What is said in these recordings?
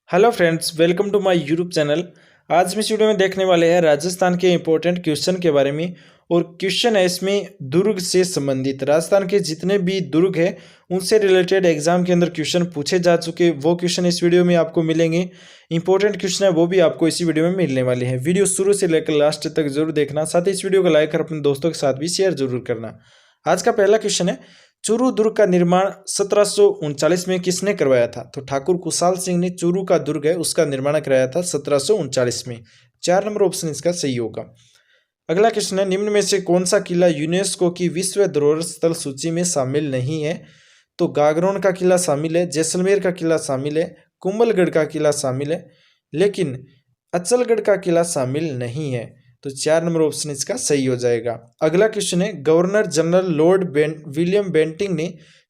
Hello friends, welcome to my YouTube channel. आज हम इस वीडियो में देखने वाले हैं राजस्थान के इंपॉर्टेंट क्वेश्चन के बारे में। और क्वेश्चन है इसमें दुर्ग से संबंधित। राजस्थान के जितने भी दुर्ग हैं उनसे रिलेटेड एग्जाम के अंदर क्वेश्चन पूछे जा चुके, वो क्वेश्चन इस वीडियो में आपको मिलेंगे। इंपॉर्टेंट क्वेश्चन है वो भी आपको इसी वीडियो में मिलने वाले हैं। वीडियो शुरू से लेकर लास्ट तक जरूर देखना, साथ ही इस वीडियो को लाइक कर अपने दोस्तों के साथ भी शेयर जरूर करना। आज का पहला क्वेश्चन है, चूरू दुर्ग का निर्माण 1739 में किसने करवाया था? तो ठाकुर कुशाल सिंह ने चूरू का दुर्ग है उसका निर्माण कराया था 1739 में। 4 नंबर ऑप्शन इसका सही होगा। अगला क्वेश्चन है, निम्न में से कौन सा किला यूनेस्को की विश्व धरोहर स्थल सूची में शामिल नहीं है? तो गागरोन का किला शामिल है, जैसलमेर का किला शामिल है, कुंभलगढ़ का किला शामिल है, लेकिन अचलगढ़ का किला शामिल नहीं है। तो 4 नंबर ऑप्शन इसका सही हो जाएगा। अगला क्वेश्चन है, governor general lord William Bentinck ने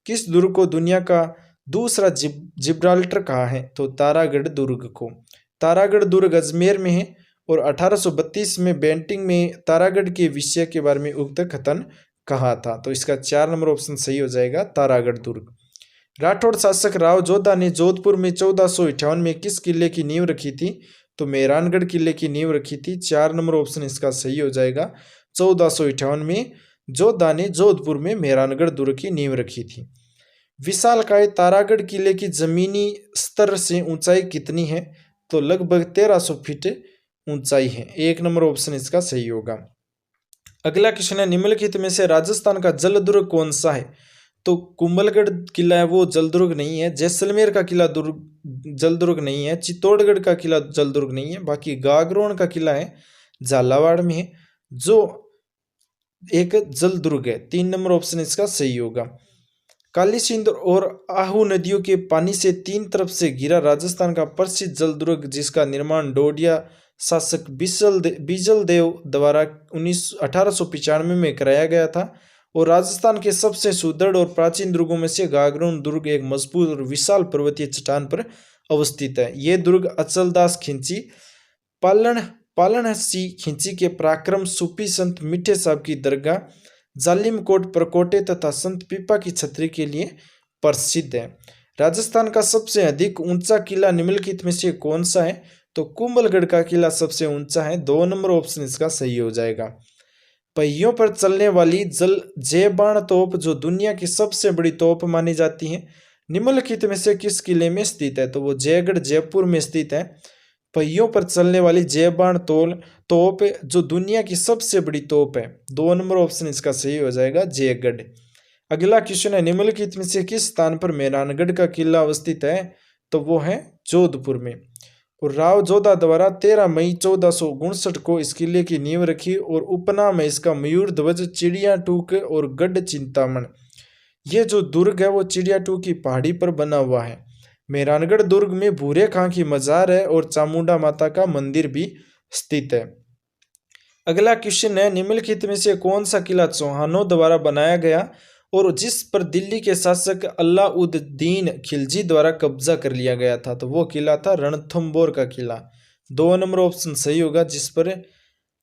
किस दुर्ग को दुनिया का दूसरा जिब्राल्टर कहा है? तो तारागढ़ दुर्ग को। तारागढ़ दुर्ग अजमेर में है और 1832 में बेंटिंग में तारागढ़ के विषय के बारे में उक्त कथन कहा था। तो इसका 4 नंबर ऑप्शन सही हो जाएगा, तारागढ़ दुर्ग। राठौड़ शासक राव जोधा ने जोधपुर में 1458 में किस किले की नींव रखी थी? तो मेहरानगढ़ किले की नींव रखी थी। 4 नंबर ऑप्शन इसका सही हो जाएगा। 1458 में जोधा ने जोधपुर में मेहरानगढ़ दुर्ग की नींव रखी थी। विशालकाय तारागढ़ किले की जमीनी स्तर से ऊंचाई कितनी है? तो लगभग 1300 फीट ऊंचाई है। 1 नंबर ऑप्शन इसका सही होगा। अगला क्वेश्चन है, निम्नलिखित में से राजस्थान का जल दुर्ग कौन सा है? तो कुंभलगढ़ किला है वो जल दुर्ग नहीं है, जैसलमेर का किला जल दुर्ग नहीं है, चित्तौड़गढ़ का किला जल दुर्ग नहीं है, बाकी गागरोन का किला है झालावाड़ में है जो एक जल दुर्ग है। 3 नंबर ऑप्शन इसका सही होगा। काली सिंध और आहू नदियों के पानी से तीन तरफ से घिरा राजस्थान का प्रसिद्ध जल दुर्ग जिसका निर्माण डोडिया शासक बीजल देव द्वारा 1895 में कराया गया था। और राजस्थान के सबसे सुदृढ़ और प्राचीन दुर्गों में से गागरोन दुर्ग एक मजबूत और विशाल पर्वतीय चट्टान पर अवस्थित है। ये दुर्ग अचलदास खिंची, पालनहसी खिंची के पराक्रम, सूफी संत मीठे साहब की दरगाह, जालिम कोट परकोटे तथा संत पीपा की छतरी के लिए प्रसिद्ध है। राजस्थान का सबसे अधिक ऊंचा किला निम्नलिखित में से कौन सा है? तो कुंभलगढ़ का किला सबसे ऊंचा है। 2 नंबर ऑप्शन इसका सही हो जाएगा। पहियों पर चलने वाली जयबाण तोप जो दुनिया की सबसे बड़ी तोप मानी जाती है, निम्नलिखित में से किस किले में स्थित है? तो वो जयगढ़ जयपुर में स्थित है। पहियों पर चलने वाली जयबाण तोप जो दुनिया की सबसे बड़ी तोप है। 2 नंबर ऑप्शन इसका सही हो जाएगा, जयगढ़। अगला क्वेश्चन है, निम्नलिखित में से किस स्थान पर मेहरानगढ़ का किला अवस्थित है? तो वो है जोधपुर में। और राव जोधा द्वारा 13 मई 1459 को इस किले की नींव रखी और उपनाम है इसका मयूर ध्वज, चिड़िया टूक और गढ़ चिंतामण। ये जो दुर्ग है वो चिड़िया टूक की पहाड़ी पर बना हुआ है। मेहरानगढ़ दुर्ग में भूरे खां की मजार है और चामुंडा माता का मंदिर भी स्थित है। अगला क्वेश्चन है, निम्नलिखित में से कौन सा किला चौहानों द्वारा बनाया गया और जिस पर दिल्ली के शासक अलाउद्दीन खिलजी द्वारा कब्जा कर लिया गया था? तो वो किला था रणथंबोर का किला। 2 नंबर ऑप्शन सही होगा, जिस पर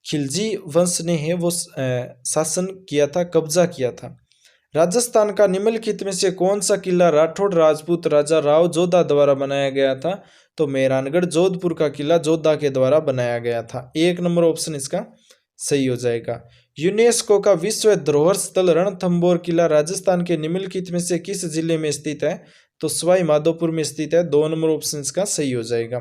खिलजी वंश ने है वो शासन किया था, कब्जा किया था। राजस्थान का निम्नलिखित में से कौन सा किला राठौड़ राजपूत राजा राव जोधा द्वारा बनाया गया था? तो मेहरानगढ़ जोधपुर का किला जोधा के द्वारा बनाया गया था। 1 नंबर ऑप्शन इसका सही हो जाएगा। यूनेस्को का विश्व धरोहर स्थल रणथंबोर किला राजस्थान के निम्नलिखित में से किस जिले में स्थित है? तो सवाई माधोपुर में स्थित है। 2 नंबर ऑप्शन इसका सही हो जाएगा।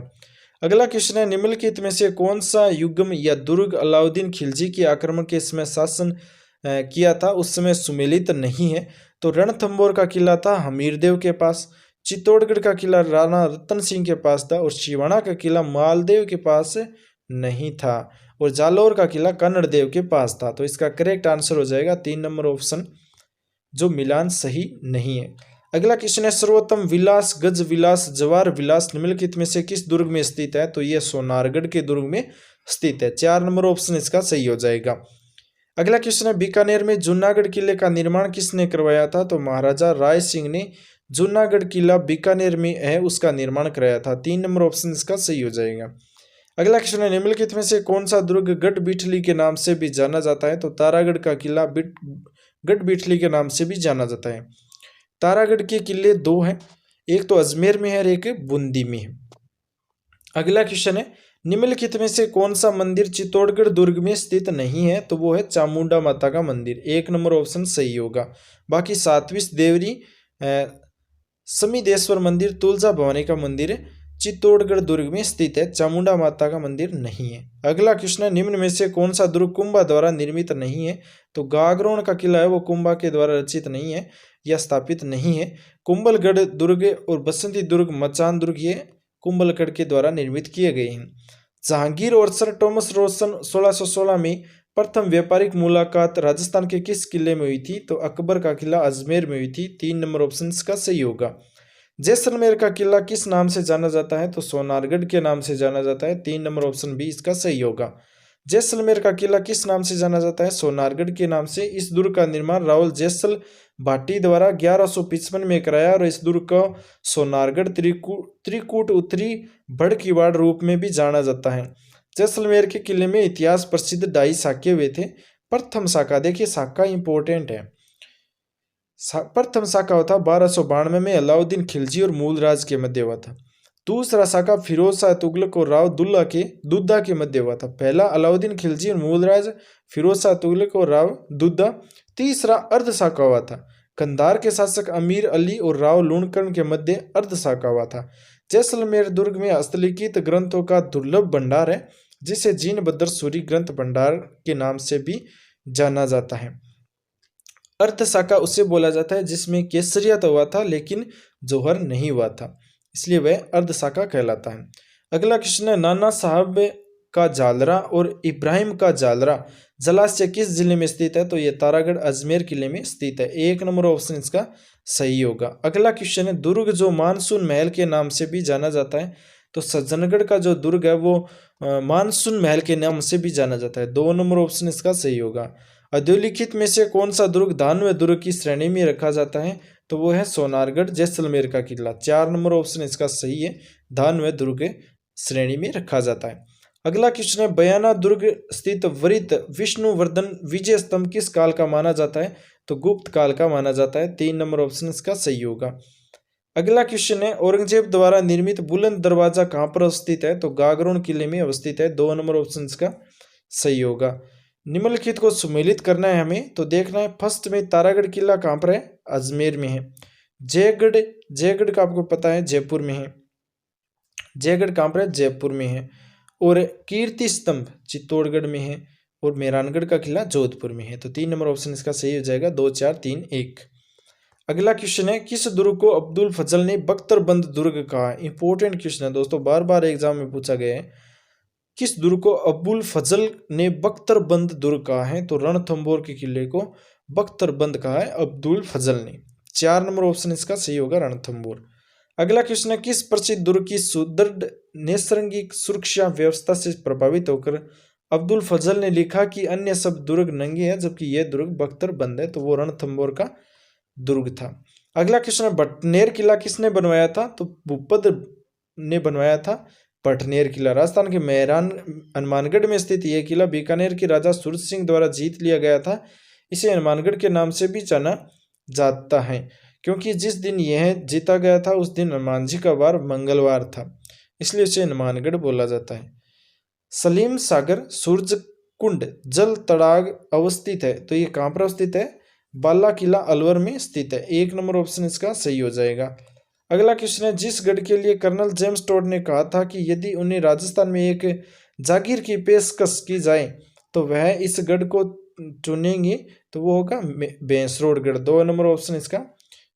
अगला क्वेश्चन है, निम्नलिखित में से कौन सा युग्म या दुर्ग अलाउद्दीन खिलजी के आक्रमण के समय शासन किया था उस समय सुमेलित नहीं है? तो रणथंबोर का किला था हमीरदेव के पास, चित्तौड़गढ़ का किला राणा रतन सिंह के पास था और शिवाणा का किला मालदेव के पास नहीं था और जालौर का किला कन्नड़ देव के पास था। तो इसका करेक्ट आंसर हो जाएगा 3 नंबर ऑप्शन, जो मिलान सही नहीं है। अगला क्वेश्चन है, सर्वोत्तम विलास, गज विलास, जवार विलास निम्नलिखित में से किस दुर्ग में स्थित है? तो यह सोनारगढ़ के दुर्ग में स्थित है। 4 नंबर ऑप्शन इसका सही हो जाएगा। अगला क्वेश्चन है, बीकानेर में जूनागढ़ किले का निर्माण किसने करवाया था? तो महाराजा राय सिंह ने जूनागढ़ किला बीकानेर में है उसका निर्माण कराया था। 3 नंबर ऑप्शन इसका सही हो जाएगा। अगला क्वेश्चन है, निम्नलिखित में से कौन सा दुर्ग गढ़ बिठली के नाम से भी जाना जाता है? तो तारागढ़ का किला गढ़ बिठली के नाम से भी जाना जाता है। तारागढ़ के किले 2 हैं, एक तो अजमेर में है और एक बूंदी में है। अगला क्वेश्चन है, निम्नलिखित में से कौन सा मंदिर चित्तौड़गढ़ दुर्ग में स्थित नहीं है? तो वो है चामुंडा माता का मंदिर। 1 नंबर ऑप्शन सही होगा। बाकी सातवीं देवरी समीदेश्वर मंदिर, तुलजा भवानी का मंदिर चित्तौड़गढ़ दुर्ग में स्थित है, चामुंडा माता का मंदिर नहीं है। अगला क्वेश्चन है, निम्न में से कौन सा दुर्ग कुंभा द्वारा निर्मित नहीं है? तो गागरोन का किला है वो कुंभा के द्वारा रचित नहीं है या स्थापित नहीं है। कुंभलगढ़ दुर्ग और बसंती दुर्ग, मचान दुर्ग ये कुंभलगढ़ के द्वारा निर्मित किए गए हैं। जहांगीर और सर टॉमस रोसन 1616 में प्रथम व्यापारिक मुलाकात राजस्थान के किस किले में हुई थी? तो अकबर का किला अजमेर में हुई थी। 3 नंबर ऑप्शन का सही होगा। जैसलमेर का किला किस नाम से जाना जाता है? तो सोनारगढ़ के नाम से जाना जाता है। 3 नंबर ऑप्शन बी इसका सही होगा। जैसलमेर का किला किस नाम से जाना जाता है? सोनारगढ़ के नाम से। इस दुर्ग का निर्माण राहुल जैसल भाटी द्वारा 1155 में कराया और इस दुर्ग को सोनारगढ़ त्रिकूट उत्तरी बड़ किवाड़ रूप में भी जाना जाता है। जैसलमेर के किले में इतिहास प्रसिद्ध ढाई साके हुए थे। प्रथम साका, देखिए साका इंपॉर्टेंट है। प्रथम साका हुआ था 1292 में अलाउद्दीन खिलजी और मूलराज के मध्य हुआ था। दूसरा साका फिरोज शाह तुगलक और राव दुद्दा के मध्य हुआ था। पहला अलाउद्दीन खिलजी और मूलराज फिरोज शाह तुगलक और राव दुद्दा। तीसरा अर्ध साका हुआ था कंधार के शासक अमीर अली और राव लूणकरण के मध्य अर्ध साका हुआ था। जैसलमेर दुर्ग में हस्तलिखित ग्रंथों का दुर्लभ भंडार है जिसे जीन बद्र सूरी ग्रंथ भंडार के नाम से भी जाना जाता है। अर्ध साका उसे बोला जाता है जिसमें केसरिया तो हुआ था लेकिन जौहर नहीं हुआ था, इसलिए वह अर्ध साका कहलाता है। अगला क्वेश्चन है, नाना साहब का जालरा और इब्राहिम का जालरा जलाशय किस जिले में स्थित है? तो ये तारागढ़ अजमेर किले में स्थित है। 1 नंबर ऑप्शन इसका सही होगा। अगला क्वेश्चन है, दुर्ग जो मानसून महल के नाम से भी जाना जाता है, तो सज्जनगढ़ का जो दुर्ग है वो मानसून महल के नाम से भी जाना जाता है। 2 नंबर ऑप्शन इसका सही होगा। अधोलिखित में से कौन सा दुर्ग दानवे दुर्ग की श्रेणी में रखा जाता है? तो वो है सोनारगढ़ जैसलमेर का किला। 4 नंबर ऑप्शन इसका सही है, दानवे दुर्ग श्रेणी में रखा जाता है। अगला क्वेश्चन है, बयाना दुर्ग स्थित वरित विष्णुवर्धन विजय स्तंभ किस काल का माना जाता है? तो गुप्त काल का माना जाता है। 3 नंबर ऑप्शन इसका सही होगा। अगला क्वेश्चन है, औरंगजेब द्वारा निर्मित बुलंद दरवाजा कहाँ पर अवस्थित है? तो गागरोन किले में अवस्थित है। 2 नंबर ऑप्शन इसका सही होगा। निम्नलिखित को सुमेलित करना है हमें, तो देखना है फर्स्ट में तारागढ़ किला कहाँ पर है? अजमेर में है। जयगढ़ का आपको पता है जयपुर में है। जयगढ़ कहाँ पर है? जयपुर में है। और कीर्ति स्तंभ चित्तौड़गढ़ में है और मेहरानगढ़ का किला जोधपुर में है। तो 3 नंबर ऑप्शन इसका सही हो जाएगा। 2 4 3 1। अगला क्वेश्चन है, किस दुर्ग को अब्दुल फजल ने बख्तरबंद दुर्ग कहा? इंपॉर्टेंट क्वेश्चन है दोस्तों, बार बार एग्जाम में पूछा गया है। किस दुर्ग को अब्दुल फजल ने बख्तरबंद दुर्ग कहा है? तो रणथंभौर के किले को बख्तरबंद कहा है अब्दुल फजल ने। 4 नंबर ऑप्शन इसका सही होगा, रणथंभौर। अगला क्वेश्चन है, किस प्रसिद्ध दुर्ग की सुदृढ़ नैसर्गिक सुरक्षा व्यवस्था से प्रभावित होकर अब्दुल फजल ने लिखा कि अन्य सब दुर्ग नंगे हैं जबकि यह दुर्ग बख्तरबंद है? तो वो रणथंभौर का दुर्ग था। अगला क्वेश्चन है, भटनेर किला किसने बनवाया था? तो भूपद ने बनवाया था भटनेर किला। राजस्थान के मेहरान हनुमानगढ़ में स्थित यह किला बीकानेर के राजा सूरज सिंह द्वारा जीत लिया गया था। इसे हनुमानगढ़ के नाम से भी जाना जाता है क्योंकि जिस दिन यह जीता गया था उस दिन हनुमान जी का वार मंगलवार था, इसलिए इसे हनुमानगढ़ बोला जाता है। सलीम सागर सूरज कुंड जल तड़ाग अवस्थित है, तो ये कहाँ पर अवस्थित है? बाला किला अलवर में स्थित है। 1 नंबर ऑप्शन इसका सही हो जाएगा। अगला क्वेश्चन है, जिस गढ़ के लिए कर्नल जेम्स टॉड ने कहा था कि यदि उन्हें राजस्थान में एक जागीर की पेशकश की जाए तो वह इस गढ़ को चुनेंगे, तो वो होगा बेंसरोडगढ़। 2 नंबर ऑप्शन इसका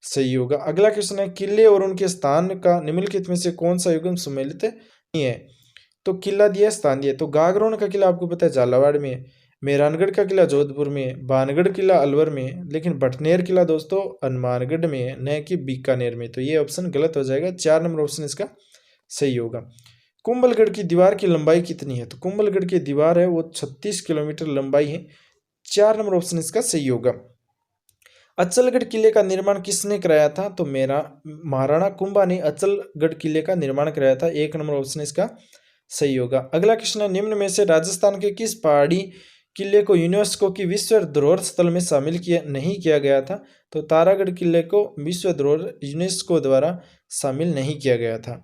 सही होगा। अगला क्वेश्चन है, किले और उनके स्थान का निम्नलिखित में से कौन सा युग्म सम्मिलित नहीं है? तो किला दिया, स्थान दिया। तो गागरोन का किला आपको पता है झालावाड़ में है, मेहरानगढ़ का किला जोधपुर में है, भानगढ़ किला अलवर में है, लेकिन भटनेर किला दोस्तों हनुमानगढ़ में है, न कि बीकानेर में। तो ये ऑप्शन गलत हो जाएगा। 4 नंबर ऑप्शन इसका सही होगा। कुंभलगढ़ की दीवार की लंबाई कितनी है? तो कुंभलगढ़ की दीवार है वो 36 किलोमीटर लंबाई है। 4 नंबर ऑप्शन इसका सही होगा। अचलगढ़ किले का निर्माण किसने कराया था? तो महाराणा कुंभा ने अचलगढ़ किले का निर्माण कराया था। 1 नंबर ऑप्शन इसका सही होगा। अगला क्वेश्चन है, निम्न में से राजस्थान के किस पहाड़ी किले को यूनेस्को की विश्व धरोहर स्थल में शामिल नहीं किया गया था? तो तारागढ़ किले को विश्व धरोहर यूनेस्को द्वारा शामिल नहीं किया गया था।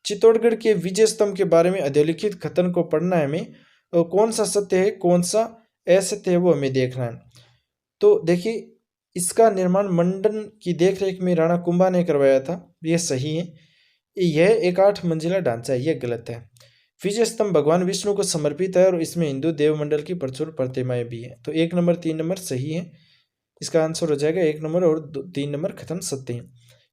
चित्तौड़गढ़ के विजय स्तंभ के बारे में अधोलिखित कथन को पढ़ना है हमें, और कौन सा सत्य है कौन सा असत्य है वो हमें देखना है। तो देखिए, इसका निर्माण मंडन की देखरेख में राणा कुंभा ने करवाया था, यह सही है। यह एक 8 मंजिला ढांचा है, यह गलत है। विजय स्तंभ भगवान विष्णु को समर्पित है और इसमें हिंदू देव मंडल की प्रचुर प्रतिमाएं भी है। तो 1 नंबर 3 नंबर सही है, इसका आंसर हो जाएगा 1 नंबर, और 3 नंबर कथन सत्य है।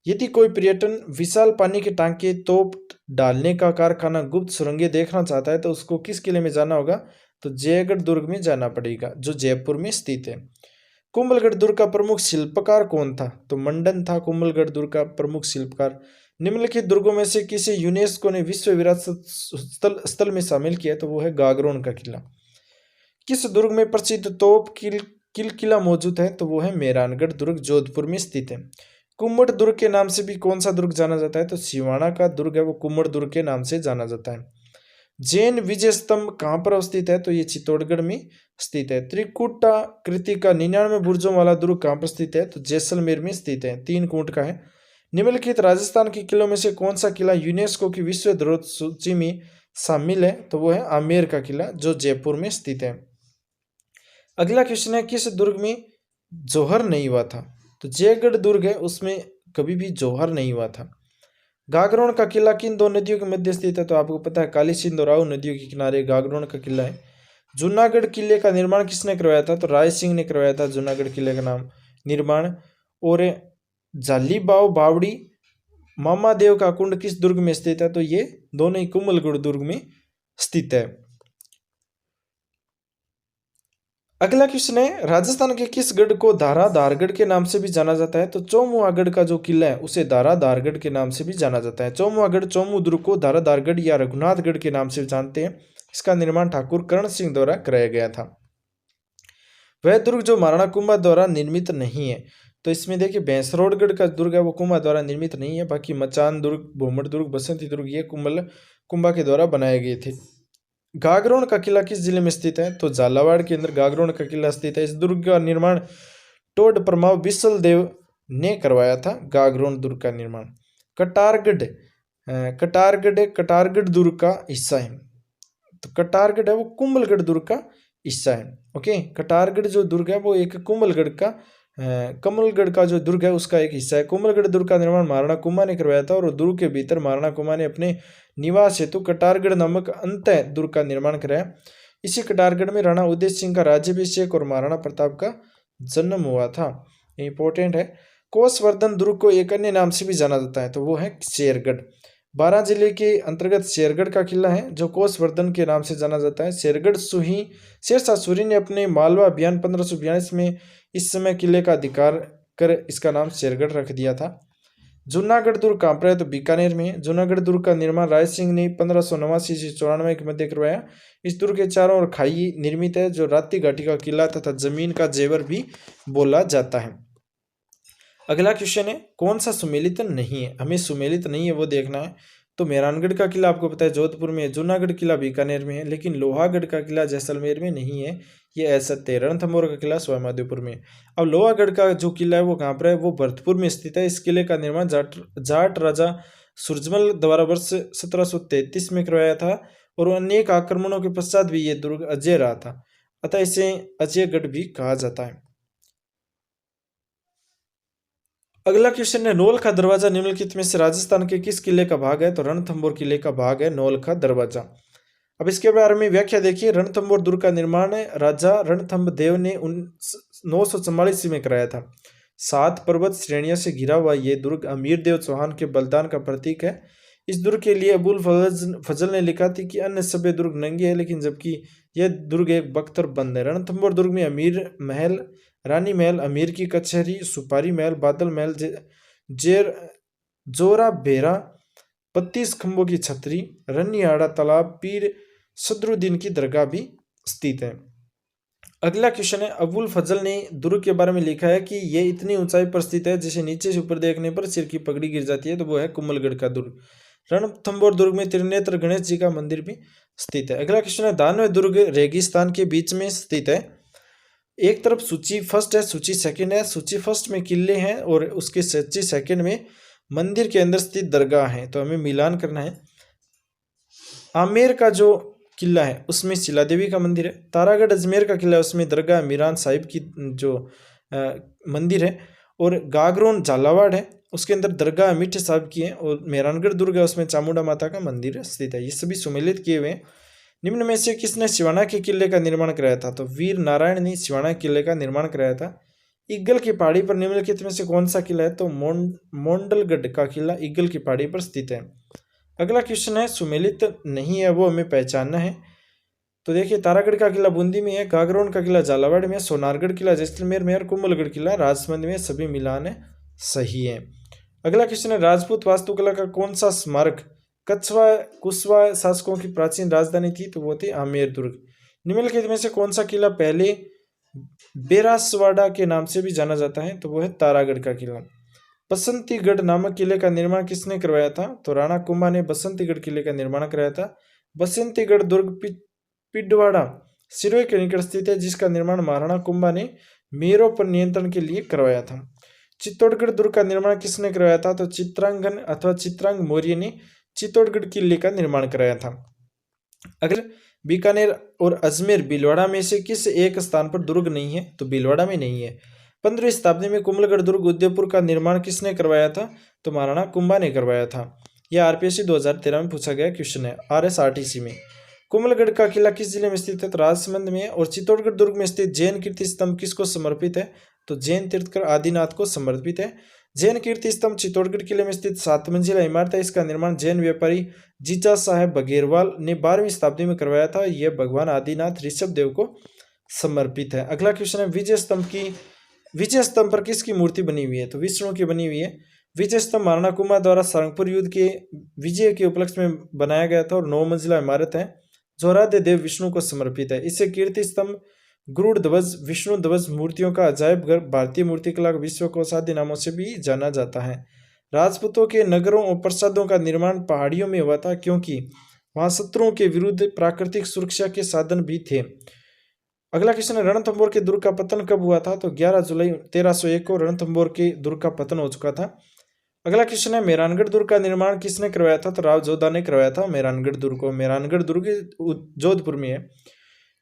यदि कोई पर्यटन विशाल पानी के टांके, तोप डालने का कारखाना, गुप्त सुरंगें देखना चाहता है तो उसको किस किले में जाना होगा? तो जयगढ़ दुर्ग में जाना पड़ेगा, जो जयपुर में स्थित है। कुंभलगढ़ दुर्ग का प्रमुख शिल्पकार कौन था? तो मंडन था कुंभलगढ़ दुर्ग का प्रमुख शिल्पकार। निम्नलिखित दुर्गों में से किसे यूनेस्को ने विश्व विरासत स्थल में शामिल किया? तो वो है गागरोन का किला। किस दुर्ग में प्रसिद्ध तोप किला मौजूद है? तो वो है मेहरानगढ़ दुर्ग, जोधपुर में स्थित है। कुम्मड़ दुर्ग के नाम से भी कौन सा दुर्ग जाना जाता है? तो सिवाना का दुर्ग है वो कुम्मड़ दुर्ग के नाम से जाना जाता है। जैन विजय स्तंभ कहाँ पर अवस्थित है? तो ये चित्तौड़गढ़ में स्थित है। त्रिकूटाकृति का 99 बुर्जों वाला दुर्ग कहाँ पर स्थित है? तो जैसलमेर में स्थित है, 3 कूट का है। निम्नलिखित राजस्थान के किलों में से कौन सा किला यूनेस्को की विश्व धरोहर सूची में शामिल है? तो वो है आमेर का किला, जो जयपुर में स्थित है। अगला क्वेश्चन है, किस दुर्ग में जौहर नहीं हुआ था? तो जयगढ़ दुर्ग है, उसमें कभी भी जौहर नहीं हुआ था। गागरोन का किला किन 2 नदियों के मध्य स्थित है? तो आपको पता है, काली सिंध और राऊ नदियों के किनारे गागरोन का किला है। जूनागढ़ किले का निर्माण किसने करवाया था? तो राय सिंह ने करवाया था जूनागढ़ किले का नाम निर्माण। और जालीबाव बावड़ी, मामादेव का कुंड किस दुर्ग में स्थित है? तो ये दोनों ही कुंभलगढ़ दुर्ग में स्थित है। अगला क्वेश्चन है, राजस्थान के किस गढ़ को धाराधारगढ़ के नाम से भी जाना जाता है? तो चौमुआगढ़ का जो किला है उसे धाराधारगढ़ के नाम से भी जाना जाता है। चौमुआगढ़ चौमू दुर्ग को धाराधारगढ़ या रघुनाथगढ़ के नाम से जानते हैं। इसका निर्माण ठाकुर कर्ण सिंह द्वारा कराया गया था। वह दुर्ग जो महाराणा कुंभा द्वारा निर्मित नहीं है, तो इसमें देखिए भैंसरोडगढ़ का दुर्ग है वो कुंभा द्वारा निर्मित नहीं है। बाकी मचान दुर्ग, भूमड़ दुर्ग, बसंती दुर्ग ये कुंभा के द्वारा बनाए गए थे। गागरोन का किला किस जिले में स्थित है? तो झालावाड़ के अंदर गागरोन का किला स्थित है। इस दुर्ग का निर्माण टोड परमाव बिसल देव ने करवाया था, गागरोन दुर्ग का निर्माण। कटारगढ़ दुर्ग का हिस्सा है। तो कटारगढ़ है वो कुंभलगढ़ दुर्ग का हिस्सा है। ओके, कटारगढ़ जो दुर्ग है वो एक कमलगढ़ का जो दुर्ग है उसका एक हिस्सा है। कुंभलगढ़ दुर्ग का निर्माण महाराणा कुंभा ने करवाया था, और दुर्ग के भीतर महाराणा कुंभा ने अपने निवास हेतु कटारगढ़ नामक अंतः दुर्ग का निर्माण कराया। इसी कटारगढ़ में राणा उदय सिंह का राज्याभिषेक और महाराणा प्रताप का जन्म हुआ था। इंपॉर्टेंट है। कोसवर्धन दुर्ग को एक अन्य नाम से भी जाना जाता है, तो वो है शेरगढ़। 12 जिले के अंतर्गत शेरगढ़ का किला है जो कोसवर्धन के नाम से जाना जाता है। शेरशाह सूरी ने अपने मालवा अभियान 1542 में इस समय किले का अधिकार कर इसका नाम शेरगढ़ रख दिया था। जूनागढ़ दुर्ग कहाँ पर है? तो बीकानेर में है। जूनागढ़ दुर्ग का निर्माण राय सिंह ने 1589 से 94 के मध्य करवाया। इस दुर्ग के चारों ओर खाई निर्मित है, जो राती घाटी का किला तथा जमीन का जेवर भी बोला जाता है। अगला क्वेश्चन है, कौन सा सुमेलित नहीं है? हमें सुमेलित नहीं है वो देखना है। तो मेहरानगढ़ का किला आपको पता है जोधपुर में है, जूनागढ़ किला बीकानेर में है, लेकिन लोहागढ़ का किला जैसलमेर में नहीं है, ये असत्य है। रणथंभौर का किला सवाईमाधोपुर में। अब लोहागढ़ का जो किला है वो कहाँ पर है? वो भरतपुर में स्थित है। इस किले का निर्माण जाट राजा सूरजमल द्वारा वर्ष 1733 में करवाया था, और अनेक आक्रमणों के पश्चात भी ये दुर्ग अजय रहा था, अतः इसे अजयगढ़ भी कहा जाता है। अगला क्वेश्चन है, नौलखा दरवाजा निम्नलिखित में से राजस्थान के किस किले का भाग है? तो रणथंभौर किले का भाग है नौलखा दरवाजा। अब इसके बारे में व्याख्या देखिए। रणथंभौर दुर्ग का निर्माण राजा रणथंभ देव ने 944 में कराया था। 7 पर्वत श्रेणियों से घिरा हुआ ये दुर्ग अमीर देव चौहान के बलिदान का प्रतीक है। इस दुर्ग के लिए अबुल फजल ने लिखा था कि अन्य सभी दुर्ग नंगे है, लेकिन जबकि यह दुर्ग एक बख्तर बंद है। रणथंभौर दुर्ग में अमीर महल, रानी महल, अमीर की कचहरी, सुपारी महल, बादल महल, जोरा बेरा, 32 खंभों की छतरी, रनियाड़ा तालाब, पीर सदरुद्दीन की दरगाह भी स्थित है। अगला क्वेश्चन है, अबुल फजल ने दुर्ग के बारे में लिखा है कि यह इतनी ऊंचाई पर स्थित है जिसे नीचे से ऊपर देखने पर सिर की पगड़ी गिर जाती है, तो वो है कुंभलगढ़ का दुर्ग। रणथंभौर दुर्ग में त्रिनेत्र गणेश जी का मंदिर भी स्थित है। अगला क्वेश्चन है, 92 दुर्ग रेगिस्तान के बीच में स्थित है। एक तरफ सूची फर्स्ट है, सूची सेकंड है। सूची फर्स्ट में किले हैं और उसके सूची सेकंड में मंदिर के अंदर स्थित दरगाह है, तो हमें मिलान करना है। आमेर का जो किला है उसमें शिला देवी का मंदिर है। तारागढ़ अजमेर का किला है, उसमें दरगाह मीरान साहिब की जो मंदिर है। और गागरोन झालावाड़ है, उसके अंदर दरगाह मीठे साहब की है। और मेहरानगढ़ दुर्ग है, उसमें चामुंडा माता का मंदिर स्थित है। ये सभी सुमेलित किए हुए हैं। निम्न में से किसने सिवाना के किले का निर्माण कराया था? तो वीर नारायण ने सिवाना किले का निर्माण कराया था। ईगल की पहाड़ी पर निम्नलिखित में से कौन सा किला है? तो मोंडलगढ़ का किला ईगल की पहाड़ी पर स्थित है। अगला क्वेश्चन है, सुमेलित नहीं है वो हमें पहचानना है। तो देखिए, तारागढ़ का किला बूंदी में है, गागरोन का किला झालावाड़ में, सोनारगढ़ किला जैसलमेर में और कुंभलगढ़ किला राजसमंद में। सभी मिलान है सही है। अगला क्वेश्चन है, राजपूत वास्तुकला का कौन सा स्मारक कछवा कुशवा शासकों की प्राचीन राजधानी थी? तो वो थी आमेर दुर्ग। निम्नलिखित में से कौन सा किला पहले बेरासवाड़ा के नाम से भी जाना जाता है? तो वो है तारागढ़ का किला। बसंतीगढ़ नामक किले का निर्माण किसने करवाया था? तो राणा कुंभा ने बसंतीगढ़ किले का निर्माण कराया था। बसंतीगढ़ दुर्ग पिडवाड़ा सिरोही के निकट स्थित है, जिसका निर्माण महाराणा कुंभा ने मेरों पर नियंत्रण के लिए करवाया था। चित्तौड़गढ़ दुर्ग का निर्माण किसने करवाया था? तो चित्रांगन अथवा चित्रांग मौर्य ने चित्तौड़गढ़ किले का निर्माण कराया था। अगर बीकानेर और अजमेर भीलवाड़ा में से किस एक स्थान पर दुर्ग नहीं है? तो भीलवाड़ा में नहीं है। 15वीं शताब्दी में कुंभलगढ़ दुर्ग उदयपुर का निर्माण किसने करवाया था? तो महाराणा कुंभा ने करवाया था। यह आरपीएससी 2013 में पूछा गया क्वेश्चन है, RSRTC में। कुंभलगढ़ का किला किस जिले में स्थित है? तो राजसमंद में है। और चित्तौड़गढ़ दुर्ग में स्थित जैन कीर्ति स्तंभ किसको समर्पित है? तो जैन तीर्थकर आदिनाथ को समर्पित है। जैन कीर्ति स्तंभ चित्तौड़गढ़ किले में स्थित 7 मंजिला इमारत है। इसका निर्माण जैन व्यापारी जीजा साहेब बघेरवाल ने 12वीं शताब्दी में करवाया था। यह भगवान आदिनाथ ऋषभ देव को समर्पित है। अगला क्वेश्चन है, विजय स्तंभ पर किसकी मूर्ति बनी हुई है? तो विष्णु की बनी हुई है। विजय स्तंभ महाराणा कुंभा द्वारा सारंगपुर युद्ध के विजय के उपलक्ष्य में बनाया गया था और 9 मंजिला इमारत है, जो आराध्य देव विष्णु को समर्पित है। इसे कीर्ति स्तंभ, गरुड़ ध्वज, विष्णु ध्वज मूर्तियों का अजायब घर, भारतीय मूर्तिकला विश्वकोश आदि नामों से भी जाना जाता है। राजपूतों के नगरों और प्रासादों का निर्माण पहाड़ियों में हुआ था, क्योंकि वहां शत्रुओं के विरुद्ध प्राकृतिक सुरक्षा के साधन भी थे। अगला क्वेश्चन है, रणथंभौर के दुर्ग का पतन कब हुआ था? तो 11 जुलाई 1301 को रणथंभौर के दुर्ग का पतन हो चुका था। अगला क्वेश्चन है, मेहरानगढ़ दुर्ग का निर्माण किसने करवाया था? तो राव जोधा ने करवाया था मेहरानगढ़ दुर्ग को। मेहरानगढ़ दुर्ग जोधपुर में है।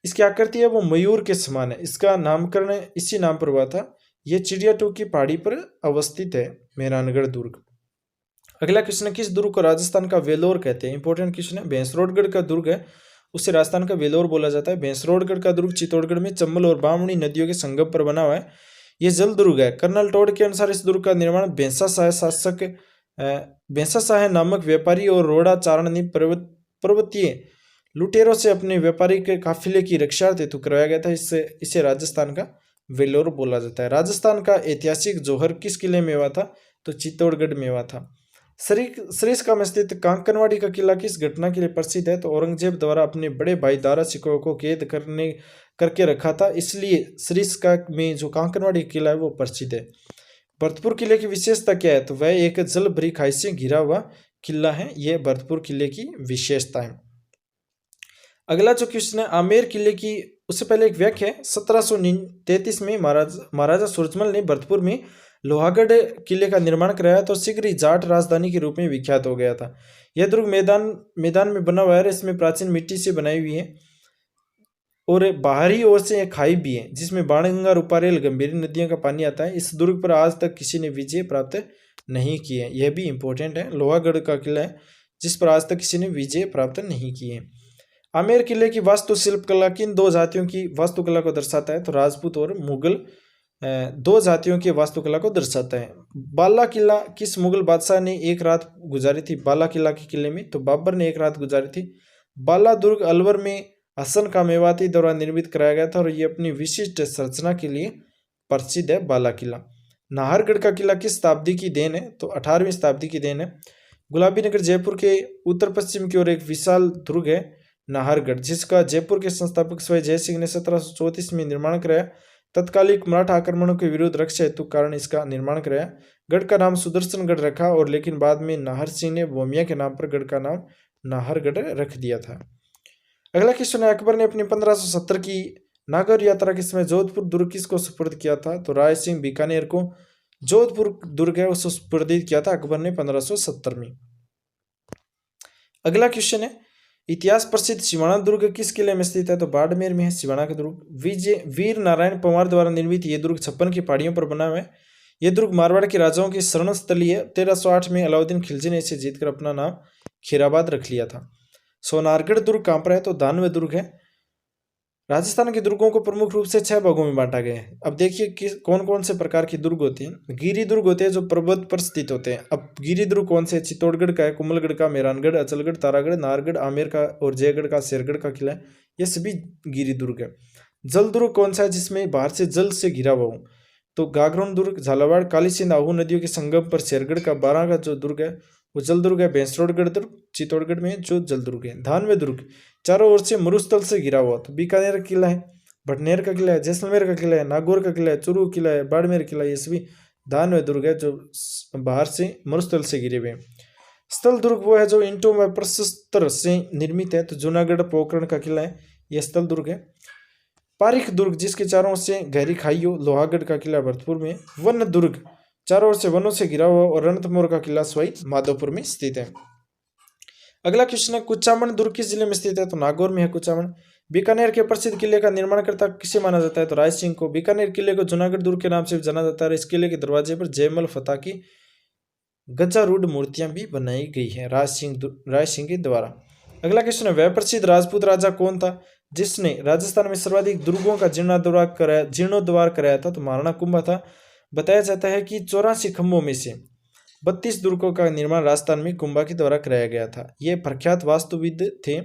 इसकी आकृति है वो मयूर के समान है। इसका नामकरण इसी नाम पर हुआ था। यह चिड़ियाटू की पहाड़ी पर अवस्थित है मेहरानगढ़ दुर्ग। अगला क्वेश्चन है, किस दुर्ग को राजस्थान का वेलोर कहते हैं? इंपॉर्टेंट क्वेश्चन है। भैंसरोडगढ़ का दुर्ग है, उसे राजस्थान का वेलोर बोला जाता है। भैंसरोडगढ़ का दुर्ग चित्तौड़गढ़ में चंबल और बामणी नदियों के संगम पर बना हुआ है। यह जल दुर्ग है। कर्नल टोड के अनुसार इस दुर्ग का निर्माण भैंसा शाह नामक व्यापारी और रोड़ा चारण पर्वतीय लुटेरों से अपने व्यापारी के काफिले की रक्षा हेतु करवाया गया था। इसे राजस्थान का वेलोर बोला जाता है। राजस्थान का ऐतिहासिक जौहर किस किले में हुआ था? तो चित्तौड़गढ़ में हुआ था। सरिस्का में स्थित कांकनवाड़ी का किला किस घटना के लिए प्रसिद्ध है? तो औरंगजेब द्वारा अपने बड़े भाई दारा शिकोह को कैद करके रखा था, इसलिए सरिस्का में जो कांकनवाड़ी किला है वो प्रसिद्ध है। भरतपुर किले की विशेषता क्या है? तो वह एक जल भरी खाई से घिरा हुआ किला है। यह भरतपुर किले की विशेषता है। अगला जो क्वेश्चन है, आमेर किले की, उससे पहले एक व्याख्या है। 1733 में महाराजा सूरजमल ने भरतपुर में लोहागढ़ किले का निर्माण कराया तो शीघ्र ही जाट राजधानी के रूप में विख्यात हो गया था। यह दुर्ग मैदान में बना हुआ है। इसमें प्राचीन मिट्टी से बनाई हुई है और बाहरी ओर से एक खाई भी है, जिसमें बाणगंगा, रूपारेल, गंभीरी नदियों का पानी आता है। इस दुर्ग पर आज तक किसी ने विजय प्राप्त नहीं की है। यह भी इंपॉर्टेंट है। लोहागढ़ का किला है जिस पर आज तक किसी ने विजय प्राप्त नहीं की है। आमेर किले की वास्तुशिल्प कला किन 2 जातियों की वास्तुकला को दर्शाता है? तो राजपूत और मुगल 2 जातियों की वास्तुकला को दर्शाता है। बाला किला किस मुगल बादशाह ने एक रात गुजारी थी? बाला किला के किले में तो बाबर ने एक रात गुजारी थी। बाला दुर्ग अलवर में हसन का मेवाती द्वारा निर्मित कराया गया था और ये अपनी विशिष्ट संरचना के लिए प्रसिद्ध है। बाला किला। नाहरगढ़ का किला किस शताब्दी की देन है? तो 18वीं शताब्दी की देन है। गुलाबी नगर जयपुर के उत्तर पश्चिम की ओर एक विशाल दुर्ग है नाहरगढ़, जिसका जयपुर के संस्थापक सवाई जय सिंह ने 1734 में निर्माण कराया। तत्कालिक मराठा आक्रमणों के विरुद्ध रक्षा हेतु कारण इसका निर्माण कराया। गढ़ का नाम सुदर्शनगढ़ रखा और लेकिन बाद में नाहर सिंह ने भोमिया के नाम पर गढ़ का नाम नाहरगढ़ रख दिया था। अगला क्वेश्चन है, अकबर ने अपनी 1570 की नागौर यात्रा के समय जोधपुर दुर्ग किसको सुपुर्द किया था? तो राय सिंह बीकानेर को जोधपुर दुर्ग है उसको सुपुर्द किया था अकबर ने 1570 में। अगला क्वेश्चन है, इतिहास प्रसिद्ध सिवाना दुर्ग किस किले में स्थित है? तो बाड़मेर में है सिवाना का दुर्ग। वीर नारायण पंवार द्वारा निर्मित ये दुर्ग 56 की पहाड़ियों पर बना हुआ है। ये दुर्ग मारवाड़ के राजाओं की शरण स्थली है। 1308 में अलाउद्दीन खिलजी ने इसे जीतकर अपना नाम खीराबाद रख लिया था। सोनारगढ़ दुर्ग कहाँ पर है? तो दानवे दुर्ग है। राजस्थान के दुर्गों को प्रमुख रूप से 6 भागों में बांटा गया है। अब देखिए कि कौन कौन से प्रकार के दुर्ग होते हैं। गिरी दुर्ग होते हैं जो पर्वत पर स्थित होते हैं। अब गिरी दुर्ग कौन से? चित्तौड़गढ़ का है, कुंभलगढ़ का, मेहरानगढ़, अचलगढ़, तारागढ़, नाहरगढ़, आमेर का और जयगढ़ का, शेरगढ़ का किला है। ये सभी गिरी दुर्ग है। जल दुर्ग कौन सा है? जिसमें बाहर से जल से घिरा हुआ हो। तो गागरोन दुर्ग, झालावाड़, काली सिंध, आहू नदियों के संगम पर शेरगढ़ का 12 का जो दुर्ग है वो जल दुर्ग है। भैंसरोडगढ़ दुर्ग चित्तौड़गढ़ में जो जल दुर्ग है। धानवे दुर्ग चारों ओर से मरुस्थल से घिरा हुआ। तो बीकानेर किला है, भटनेर का किला है, जैसलमेर का किला है, नागौर का किला है, चूरू किला है, बाड़मेर किला है। ये सभी दानवे दुर्ग है जो बाहर से मरुस्थल से घिरे हुए हैं। स्थल दुर्ग वो है जो ईंटों व प्रशस्त्र से निर्मित है। तो जूनागढ़ पोखरण का किला है, यह स्थल दुर्ग है। पारिक दुर्ग जिसके चारों ओर से गहरी खाई हो, लोहागढ़ का किला भरतपुर में। वन दुर्ग चारों ओर से वनों से घिरा हुआ और रणथंभौर का किला सवाई माधोपुर में स्थित है। अगला क्वेश्चन है कुचामन दुर्ग किस जिले में स्थित है? तो नागौर में है कुचामन। बीकानेर के प्रसिद्ध किले का निर्माणकर्ता किसे माना जाता है? तो राय सिंह को। बीकानेर किले को जूनागढ़ दुर्ग के नाम से जाना जाता है। इस किले के दरवाजे पर जयमल फतेह की गजारूढ़ मूर्तियां भी बनाई गई है राय सिंह के द्वारा। अगला क्वेश्चन है वह प्रसिद्ध राजपूत राजा कौन था जिसने राजस्थान में सर्वाधिक दुर्गों का जीर्णोद्धार कराया था? तो महाराणा कुंभा था। बताया जाता है कि 84 खंभों में से 32 दुर्गों का निर्माण राजस्थान में कुंभा के द्वारा कराया गया था। ये प्रख्यात वास्तुविद थे।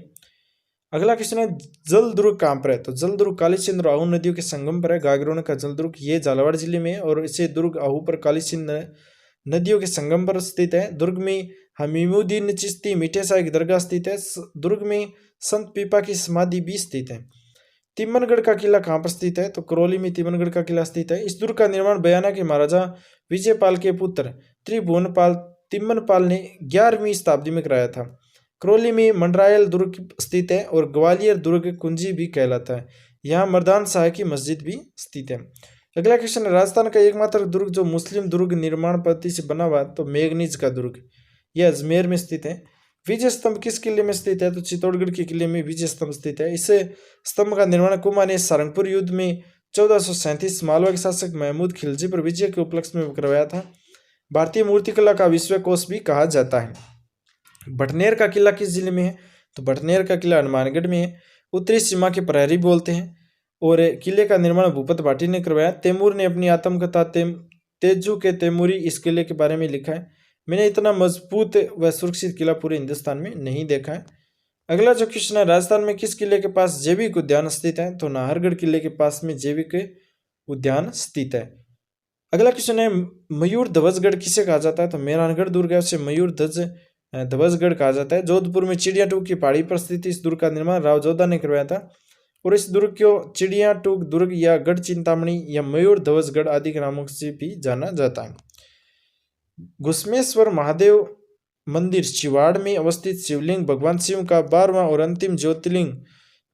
अगला क्वेश्चन है जल दुर्ग कहाँ पर है? तो जल दुर्ग काली सिंध और आहू नदियों के संगम पर है। गागरोन का जल दुर्ग ये झालावाड़ जिले में है और इसे दुर्ग आहू पर काली सिंध नदियों के संगम पर स्थित है। दुर्ग में हमीमुद्दीन चिश्ती मीठे शाह की दरगाह स्थित है। दुर्ग में संत पीपा की समाधि भी स्थित है। तिम्मनगढ़ का किला कहाँ पर स्थित है? तो करौली में तिम्मनगढ़ का किला स्थित है। इस दुर्ग का निर्माण बयाना के महाराजा विजयपाल के पुत्र त्रिभुवनपाल तिम्मनपाल ने 11वीं शताब्दी में कराया था। करौली में मंडरायल दुर्ग स्थित है और ग्वालियर दुर्ग कुंजी भी कहलाता है। यहाँ मर्दान शाह की मस्जिद भी स्थित है। अगला क्वेश्चन है राजस्थान का एकमात्र दुर्ग जो मुस्लिम दुर्ग निर्माण पद्धति से बना हुआ तो मेघनीज का दुर्ग यह अजमेर में स्थित है। विजय स्तंभ किस किले में स्थित है? तो चित्तौड़गढ़ के किले में विजय स्तंभ स्थित है। इस स्तंभ का निर्माण कुंभा ने सारंगपुर युद्ध में 1437 मालवा के शासक महमूद खिलजी पर विजय के उपलक्ष्य में करवाया था। भारतीय मूर्तिकला का विश्वकोश भी कहा जाता है। भटनेर का किला किस जिले में है? तो भटनेर का किला हनुमानगढ़ में है। उत्तरी सीमा के प्रहरी बोलते हैं और किले का निर्माण भूपत भाटी ने करवाया। तैमूर ने अपनी आत्मकथा तेजू के तैमूरी इस किले के बारे में लिखा है। मैंने इतना मजबूत व सुरक्षित किला पूरे हिंदुस्तान में नहीं देखा है। अगला जो क्वेश्चन है राजस्थान में किस किले के पास जैविक उद्यान स्थित है? तो नाहरगढ़ किले के पास में जैविक उद्यान स्थित है। अगला क्वेश्चन है मयूर ध्वजगढ़ किसे कहा जाता है? तो मेहरानगढ़ दुर्ग है उसे मयूर ध्वजगढ़ कहा जाता है। जोधपुर में चिड़िया टूक की पहाड़ी पर स्थित इस दुर्ग का निर्माण राव जोधा ने करवाया था और इस दुर्ग को चिड़िया टूक दुर्ग या गढ़ चिंतामणि या मयूर ध्वजगढ़ आदि के नामों से भी जाना जाता है। घुसमेश्वर महादेव मंदिर शिवाड़ में अवस्थित शिवलिंग भगवान शिव का 12वां और अंतिम ज्योतिर्लिंग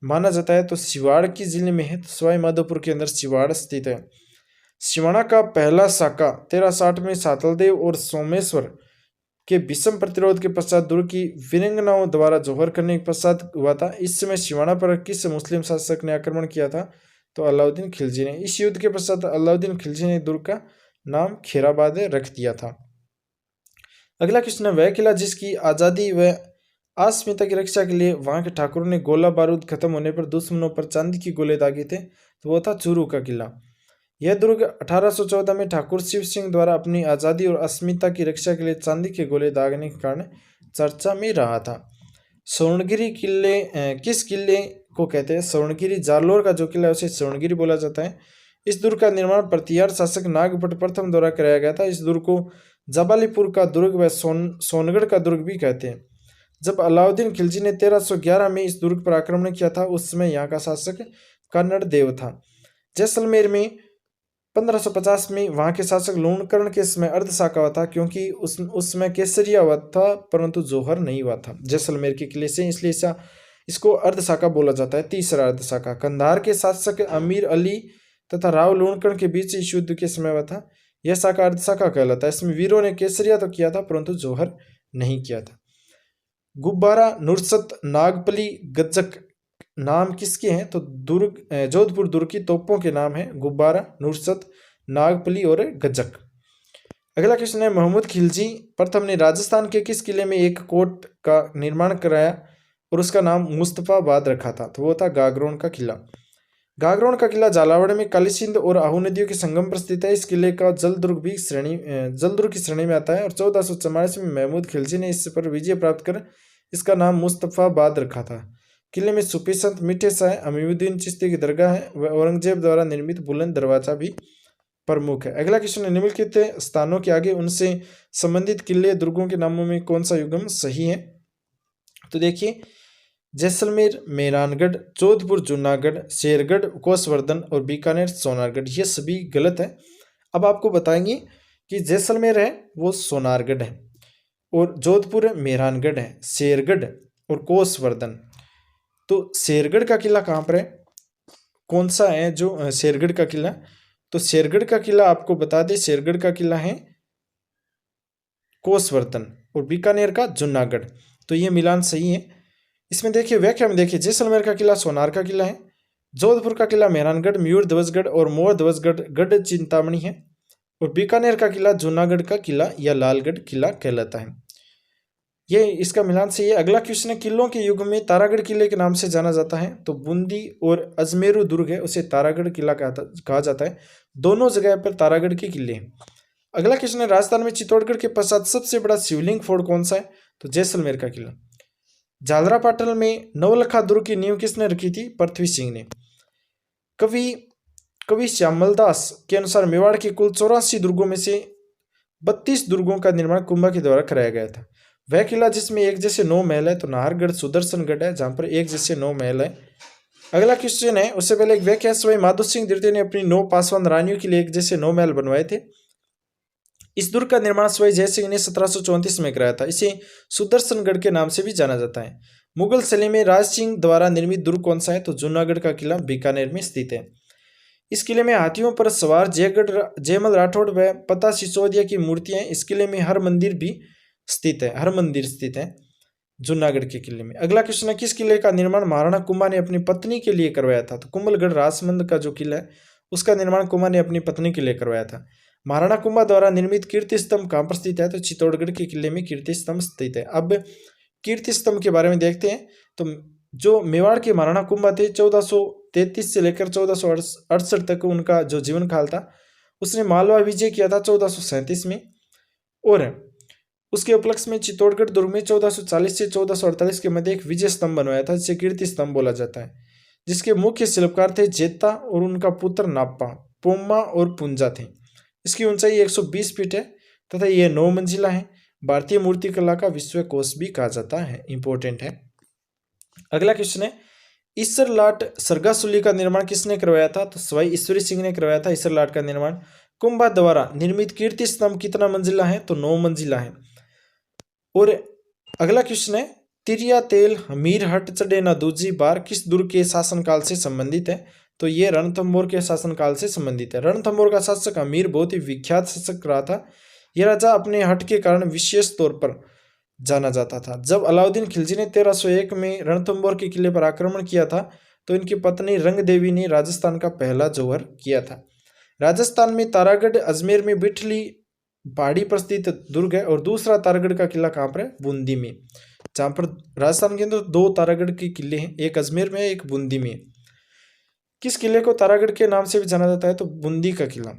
माना जाता है। तो शिवाड़ की जिले में है। तो सवाई माधोपुर के अंदर शिवाड़ स्थित है। शिवाणा का पहला साका 1360 में सातलदेव और सोमेश्वर के विषम प्रतिरोध के पश्चात दुर्ग की वीरांगनाओं द्वारा जौहर करने के पश्चात हुआ था। इस समय शिवाणा पर किस मुस्लिम शासक ने आक्रमण किया था? तो अलाउद्दीन खिलजी ने। इस युद्ध के पश्चात अलाउद्दीन खिलजी ने दुर्ग का नाम खैराबाद रख दिया था। अगला क्वेश्चन है वह किला जिसकी आज़ादी व अस्मिता की रक्षा के लिए वहां के ठाकुरों ने गोला बारूद खत्म होने पर दुश्मनों पर चांदी की गोले दागे थे। तो वो था चूरू का किला। यह दुर्ग 1814 में ठाकुर शिव सिंह द्वारा अपनी आज़ादी और अस्मिता की रक्षा के लिए चांदी के गोले दागने के कारण चर्चा में रहा था। स्वर्णगिरी किले किस किले को कहते हैं? स्वर्णगिरी जालोर का जो किला है उसे स्वर्णगिरी बोला जाता है। इस दुर्ग का निर्माण प्रतिहार शासक नागभट्ट प्रथम द्वारा कराया गया था। इस दुर्ग को जबालीपुर का दुर्ग व सोनगढ़ का दुर्ग भी कहते हैं। जब अलाउद्दीन खिलजी ने 1311 में इस दुर्ग पर आक्रमण किया था उस समय यहाँ का शासक कन्नड़ देव था। जैसलमेर में 1550 में वहाँ के शासक लूणकरण के समय अर्धशाका हुआ था क्योंकि उस समय केसरिया हुआ था परंतु जौहर नहीं हुआ था जैसलमेर के किले से, इसलिए इसको अर्धशाका बोला जाता है। तीसरा अर्धशाका कंधार के शासक अमीर अली तथा राव लूणकरण के बीच इस युद्ध के समय हुआ था। यह शाखा अर्धशाका कहलाता है। इसमें वीरों ने केसरिया तो किया था परंतु जौहर नहीं किया था। गुब्बारा, नुरसत, नागपली, गज्जक नाम किसके हैं? तो जोधपुर दुर्ग की तोपों के नाम हैं गुब्बारा, नुरसत, नागपली और गज्जक। अगला क्वेश्चन है, मोहम्मद खिलजी प्रथम ने राजस्थान के किस किले में एक कोट का निर्माण कराया और उसका नाम मुस्तफाबाद रखा था? तो वो था गागरोन का किला। गागरोन का किला झालावाड़ में काली सिंध और आहू नदियों के संगम पर स्थित है। इस किले का जलदुर्ग की श्रेणी में आता है और 1444 में महमूद खिलजी ने इस पर विजय प्राप्त कर इसका नाम मुस्तफाबाद रखा था। किले में सूफी संत मीठे शाह अमीउद्दीन चिश्ती की दरगाह है व औरंगजेब द्वारा निर्मित बुलंद दरवाजा भी प्रमुख है। अगला क्वेश्चन है, निम्नलिखित स्थानों के आगे उनसे संबंधित किले दुर्गों के नामों में कौन सा युग्म सही है? तो देखिए, जैसलमेर मेहरानगढ़, जोधपुर जूनागढ़, शेरगढ़ कोसवर्धन और बीकानेर सोनारगढ़, ये सभी गलत है। अब आपको बताएंगे कि जैसलमेर है वो सोनारगढ़ है और जोधपुर मेहरानगढ़ है, शेरगढ़ और कोसवर्धन। तो शेरगढ़ का किला कहाँ पर है? कौन सा है जो शेरगढ़ का किला? तो शेरगढ़ का किला आपको बता दें, शेरगढ़ का किला है कोसवर्धन और बीकानेर का जूनागढ़। तो ये मिलान सही है। इसमें देखिए व्याख्या में देखिए, जैसलमेर का किला सोनार का किला है, जोधपुर का किला मेहरानगढ़, मयूर ध्वजगढ़ और मोर ध्वजगढ़ गढ़ चिंतामणि है और बीकानेर का किला जूनागढ़ का किला या लालगढ़ किला कहलाता है। ये इसका मिलान सही है। अगला क्वेश्चन है, किलों के युग में तारागढ़ किले के नाम से जाना जाता है। तो बूंदी और अजमेरू दुर्ग है उसे तारागढ़ किला कहा जाता है। दोनों जगह पर तारागढ़ के किले हैं। अगला क्वेश्चन है, राजस्थान में चित्तौड़गढ़ के पश्चात सबसे बड़ा शिवलिंग फोर्ट कौन सा है? तो जैसलमेर का किला। झालरापाटन में नवलखा दुर्ग की नींव किसने रखी थी? पृथ्वी सिंह ने। कवि श्यामलदास के अनुसार मेवाड़ के कुल 84 दुर्गों में से 32 दुर्गों का निर्माण कुंभा के द्वारा कराया गया था। वह किला जिसमें एक जैसे 9 महल है तो नाहरगढ़ सुदर्शनगढ़ है, जहां पर एक जैसे 9 महल है। अगला क्वेश्चन है, उससे पहले एक व्याख्या, स्वयं माधो सिंह द्वितीय ने अपनी 9 पासवान रानियों के लिए एक जैसे 9 महल बनवाए थे। इस दुर्ग का निर्माण स्वयं जय सिंह ने 1734 में कराया था। इसे सुदर्शनगढ़ के नाम से भी जाना जाता है। मुगल शैली में राज सिंह द्वारा निर्मित दुर्ग कौन सा है? तो जूनागढ़ का किला बीकानेर में स्थित है। इस किले में हाथियों पर सवार जयमल राठौड़ व पता सिसोदिया की मूर्तियां। इस किले में हर मंदिर स्थित है जूनागढ़ के किले में। अगला क्वेश्चन है, किस किले का निर्माण महाराणा कुंभा ने अपनी पत्नी के लिए करवाया था? तो कुंभलगढ़ राजमंद का जो किला है उसका निर्माण कुंभा ने अपनी पत्नी के लिए करवाया था। महाराणा कुंभा द्वारा निर्मित कीर्ति स्तंभ कहाँ पर स्थित है? तो चित्तौड़गढ़ के किले में कीर्ति स्तंभ स्थित है। अब कीर्ति स्तंभ के बारे में देखते हैं। तो जो मेवाड़ के महाराणा कुंभा थे 1433 से लेकर 1468 तक उनका जो जीवन काल था, उसने मालवा विजय किया था 1437 में और उसके उपलक्ष्य में चित्तौड़गढ़ दुर्ग में 1440 से 1448 के मध्य एक विजय स्तंभ बनवाया था जिसे कीर्ति स्तंभ बोला जाता है, जिसके मुख्य शिल्पकार थे जेता और उनका पुत्र नाप्पा, पोम्मा और पुंजा थे। इसकी ऊंचाई 120 फीट है तथा यह 9 मंजिला है। भारतीय मूर्तिकला का विश्व कोश भी कहा जाता है, इंपॉर्टेंट है। अगला क्वेश्चन है, ईसरलाट सरगासुली का निर्माण किसने करवाया था? तो सवाई ईश्वरी सिंह ने करवाया था ईसरलाट का निर्माण। कुंभा द्वारा निर्मित कीर्ति स्तंभ कितना मंजिला है? तो 9 मंजिला है। और अगला क्वेश्चन है, तिरिया तेल हमीरहट चढ़े न दूजी बार किस दुर्ग के शासनकाल से संबंधित है? तो ये रणथंभौर के शासनकाल से संबंधित है। रणथंभौर का शासक हमीर बहुत ही विख्यात शासक रहा था। यह राजा अपने हट के कारण विशेष तौर पर जाना जाता था। जब अलाउद्दीन खिलजी ने 1301 में रणथंभौर के किले पर आक्रमण किया था तो इनकी पत्नी रंग देवी ने राजस्थान का पहला जौहर किया था। राजस्थान में तारागढ़, अजमेर में बिठली पहाड़ी पर स्थित दुर्ग है और दूसरा तारागढ़ का किला कहाँ पर है? बूंदी में। जहाँ पर राजस्थान के अंदर 2 तारागढ़ के किले हैं, एक अजमेर में एक बूंदी में। किस किले को तारागढ़ के नाम से भी जाना जाता है? तो बूंदी का किला।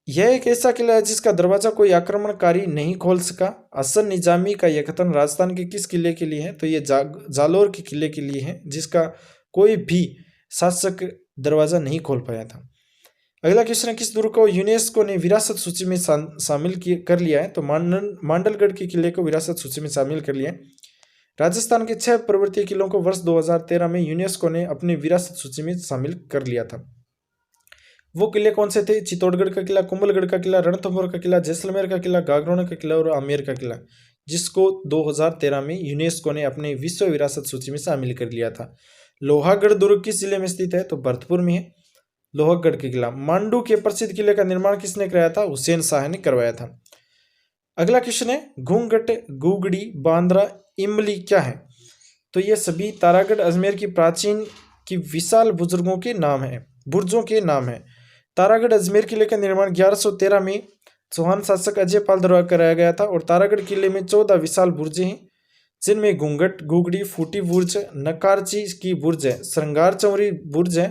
यह एक ऐसा किला है जिसका दरवाजा कोई आक्रमणकारी नहीं खोल सका। हसन निजामी का यह कथन राजस्थान के किस किले के लिए है? तो ये जालोर के किले के लिए है, जिसका कोई भी शासक दरवाजा नहीं खोल पाया था। अगला क्वेश्चन है, किस दुर्ग को यूनेस्को ने विरासत सूची में शामिल कर लिया है? तो मांडलगढ़ के किले को विरासत सूची में शामिल कर लिया है। राजस्थान के 6 पर्वतीय किलों को वर्ष 2013 में यूनेस्को ने अपनी विरासत सूची में शामिल कर लिया था। वो किले कौन से थे? चित्तौड़गढ़ का किला, कुंभलगढ़ का किला, रणथंभौर का किला, जैसलमेर का किला, गागरोन का किला और आमेर का किला, जिसको 2013 में यूनेस्को ने अपने विश्व विरासत सूची में शामिल कर लिया था। लोहागढ़ दुर्ग किस जिले में स्थित है? तो भरतपुर में है लोहागढ़ के किला। मांडू के प्रसिद्ध किले का निर्माण किसने कराया था? हुसैन शाह ने करवाया था। अगला क्वेश्चन है, घूंघट, गुगड़ी, बांद्रा इमली क्या है? तो ये सभी तारागढ़ अजमेर की प्राचीन की विशाल बुर्जों के नाम है। तारागढ़ अजमेर किले का निर्माण 1113 में चौहान शासक अजय पाल द्वारा कराया गया था और तारागढ़ किले में 14 विशाल बुर्जें हैं, जिनमें घूंघट, गुगड़ी, फूटी बुर्ज, नकारची की बुर्ज है, श्रृंगार चौरी बुर्ज है,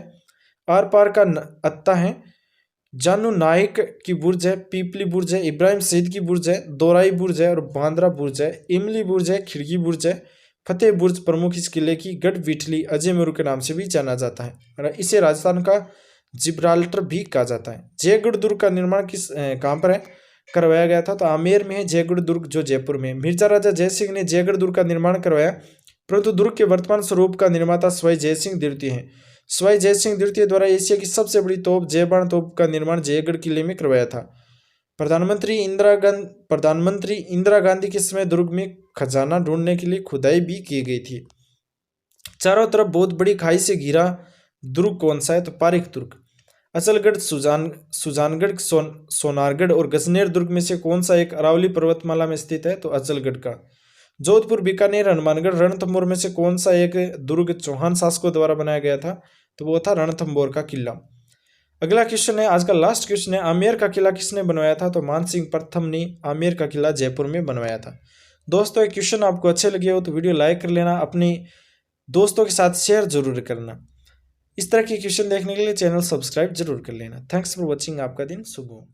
आर पार का अत्ता है, जानू नायक की बुर्ज है, पीपली बुर्ज है, इब्राहिम शहीद की बुर्ज है, दोराई बुर्ज है और बांद्रा बुर्ज है, इमली बुर्ज है, खिड़की बुर्ज है, फतेह बुर्ज प्रमुख इस किले की गढ़ विठली अजय मेरू के नाम से भी जाना जाता है और इसे राजस्थान का जिब्राल्टर भी कहा जाता है। जयगढ़ दुर्ग का निर्माण कहाँ पर है करवाया गया था? तो आमेर में है जयगढ़ दुर्ग, जो जयपुर में। मिर्जा राजा जयसिंह ने जयगढ़ दुर्ग का निर्माण करवाया, परंतु दुर्ग के वर्तमान स्वरूप का निर्माता सवाई जयसिंह द्वितीय है। सवाई जयसिंह द्वितीय द्वारा एशिया की सबसे बड़ी तोप जयबाण तोप का निर्माण जयगढ़ किले में करवाया था। प्रधानमंत्री इंदिरा गांधी के समय दुर्ग में खजाना ढूंढने के लिए खुदाई भी की गई थी। चारों तरफ बहुत बड़ी खाई से घिरा दुर्ग कौन सा है? तो पारीख दुर्ग। अचलगढ़, सुजानगढ़, सोनारगढ़ और गजनेर दुर्ग में से कौन सा एक अरावली पर्वतमाला में स्थित है? तो अचलगढ़ का। जोधपुर, बीकानेर, हनुमानगढ़, रणथंभौर में से कौन सा एक दुर्ग चौहान शासकों द्वारा बनाया गया था? तो वो था रणथंभौर का किला। अगला क्वेश्चन है, आज का लास्ट क्वेश्चन है, आमेर का किला किसने बनवाया था? तो मानसिंह प्रथम ने आमेर का किला जयपुर में बनवाया था। दोस्तों, ये क्वेश्चन आपको अच्छे लगे हो तो वीडियो लाइक कर लेना, अपने दोस्तों के साथ शेयर जरूर करना। इस तरह के क्वेश्चन देखने के लिए चैनल सब्सक्राइब जरूर कर लेना। Thanks for watching. आपका दिन शुभ हो।